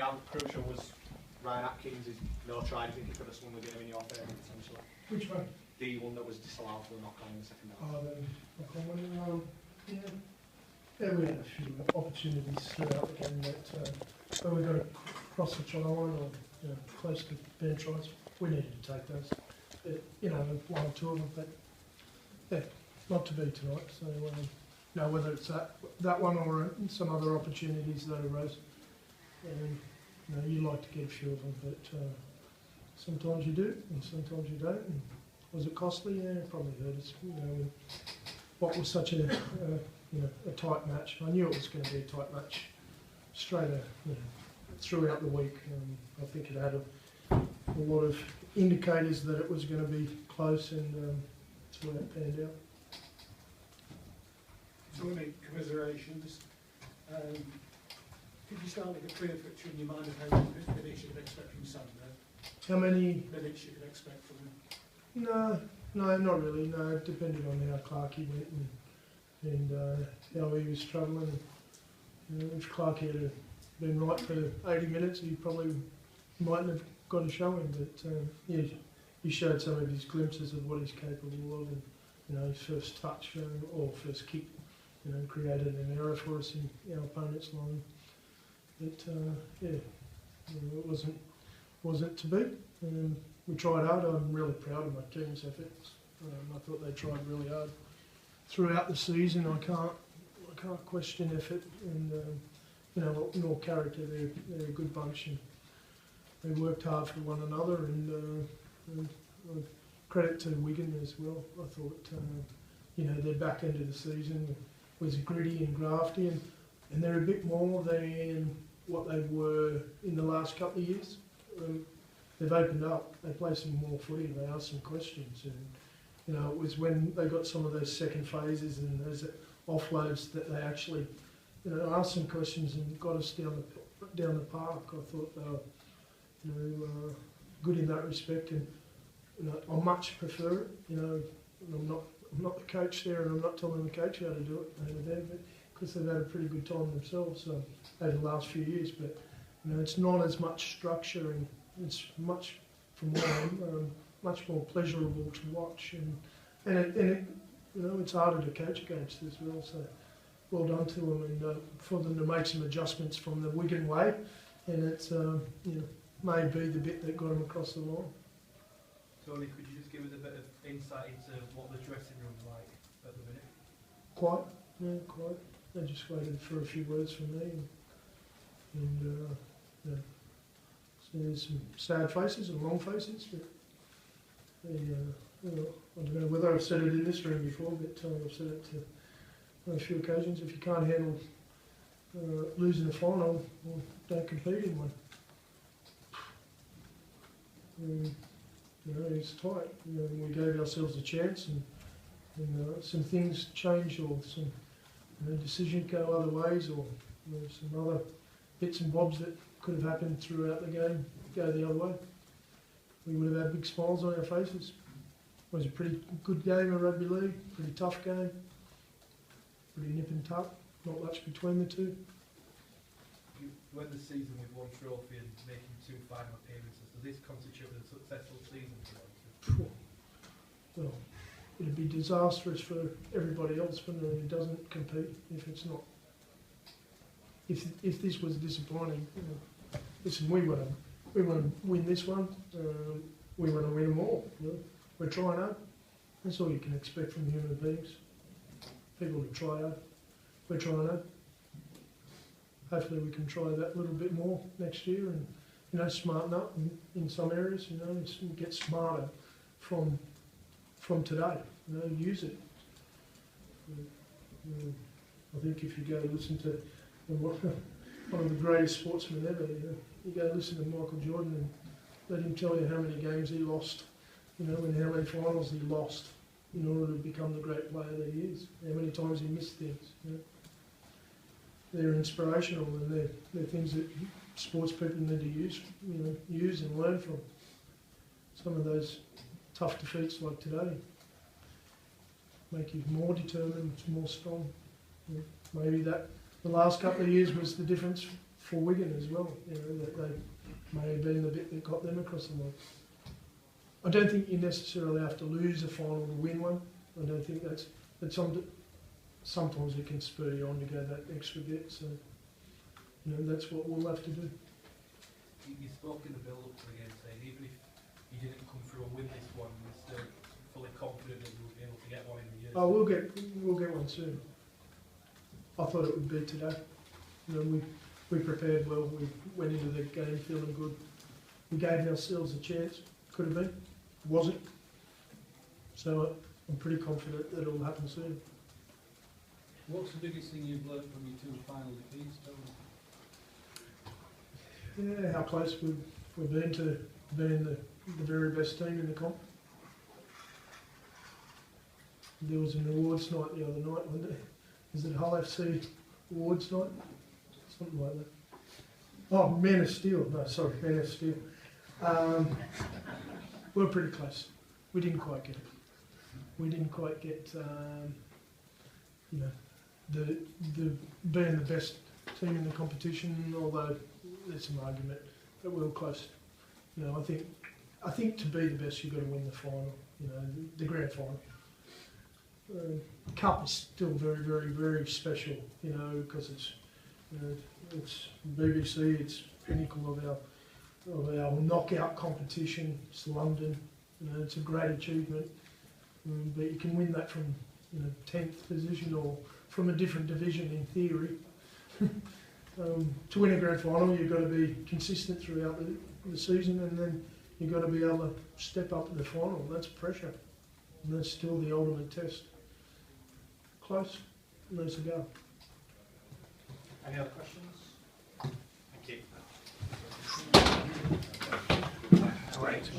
how crucial was Ryan Atkins' no try? Do you think he could have swung the game in your favour, essentially? Which one? The one that was disallowed for the knock-on in the second half. Oh, the knock-on one. Yeah, we had a few opportunities throughout the game that when we got across the try line or close to being tries, we needed to take those. One or two of them, but yeah, not to be tonight. So, whether it's that one or some other opportunities that arose, you like to get a few of them, but sometimes you do and sometimes you don't. And was it costly? Yeah, it probably hurt us. What was such a tight match? I knew it was going to be a tight match straight throughout the week. I think it had a lot of indicators that it was going to be close, and that's where it panned out. So we make commiserations. Could you start with a clear picture in your mind of how many minutes you could expect from Sunday? How many minutes you could expect from him? No, not really. No, it depended on how Clarkey went and how he was travelling. If Clarkey had been right for 80 minutes, he probably mightn't have got a showing. But he showed some of his glimpses of what he's capable of, and his first touch or first kick, created an error for us in our opponent's line. But it wasn't to be. We tried hard. I'm really proud of my team's efforts. I thought they tried really hard throughout the season. I can't question effort and nor character. They're a good bunch and they worked hard for one another. And credit to Wigan as well. I thought their back end of the season was gritty and grafty, and they're a bit more than what they were in the last couple of years. They've opened up. They play some more footy. They ask some questions, and it was when they got some of those second phases and those offloads that they actually, asked some questions and got us down the park. I thought they were, good in that respect, and I much prefer it. I'm not the coach there, and I'm not telling the coach how to do it over there, but because they've had a pretty good time themselves over the last few years. But it's not as much structure, and it's much, from what I'm, much more pleasurable to watch, and it's harder to coach against as well. So well done to them, and for them to make some adjustments from the Wigan way, and it's may be the bit that got them across the line. Tony, could you just give us a bit of insight into what the dressing room's like at the minute? Quiet, quiet. They just waited for a few words from me, and so there's some sad faces and long faces, but I don't know whether I've said it in this room before, but I've said it to a few occasions. If you can't handle losing a final, well, don't compete in one. It's tight. We gave ourselves a chance, and some things change, or some decisions go other ways, or some other bits and bobs that could have happened throughout the game go the other way. We would have had big smiles on our faces. It was a pretty good game of rugby league, pretty tough game, pretty nip and tuck, not much between the two. You end the season with one trophy and making 2 final appearances. Does this constitute a successful season for you? Well, it'd be disastrous for everybody else when it doesn't compete if it's not. If this was disappointing, listen, we want to win this one. We want to win them all. We're trying hard. That's all you can expect from human beings. People to try hard. We're trying hard. Hopefully we can try that a little bit more next year, and smarten up in some areas. And get smarter from today. Use it. I think if you go listen to one of the greatest sportsmen ever, you go listen to Michael Jordan and let him tell you how many games he lost, and how many finals he lost in order to become the great player that he is. How many times he missed things. They're inspirational, and they're things that sports people need to use and learn from. Some of those tough defeats like today make you more determined, more strong. Maybe that the last couple of years was the difference for Wigan as well. You know, that they may have been the bit that got them across the line. I don't think you necessarily have to lose a final to win one. I don't think that's sometimes it can spur you on to go that extra bit. So, you know, that's what we'll have to do. You spoke in the build-up to the game saying even if you didn't come through and win this one, you're still fully confident that you'll be able to get one in the year. Oh, we'll get one soon. I thought it would be today. You know, we prepared well. We went into the game feeling good. We gave ourselves a chance. Could have been. Wasn't. So I'm pretty confident that it'll happen soon. What's the biggest thing you've learned from your 2 final defeats, Tony? Yeah, how close we've been to being the very best team in the comp. There was an awards night the other night, wasn't there? Is it Hull FC awards night? Something like that. Oh, Man of Steel. No, sorry, Man of Steel. We're pretty close. We didn't quite get it. We didn't quite get, you know, the being the best team in the competition. Although there's some argument that we were close. You know, I think to be the best, you've got to win the final. You know, the grand final. Cup is still very, very, very special. You know, because it's, you know, it's BBC. It's pinnacle of our knockout competition. It's London. You know, it's a great achievement. But you can win that from, you know, 10th position or from a different division in theory. To win a grand final, you've got to be consistent throughout the season, and then you've got to be able to step up to the final. That's pressure, and that's still the ultimate test. Close, needs to go. Any other questions? Thank you. Great.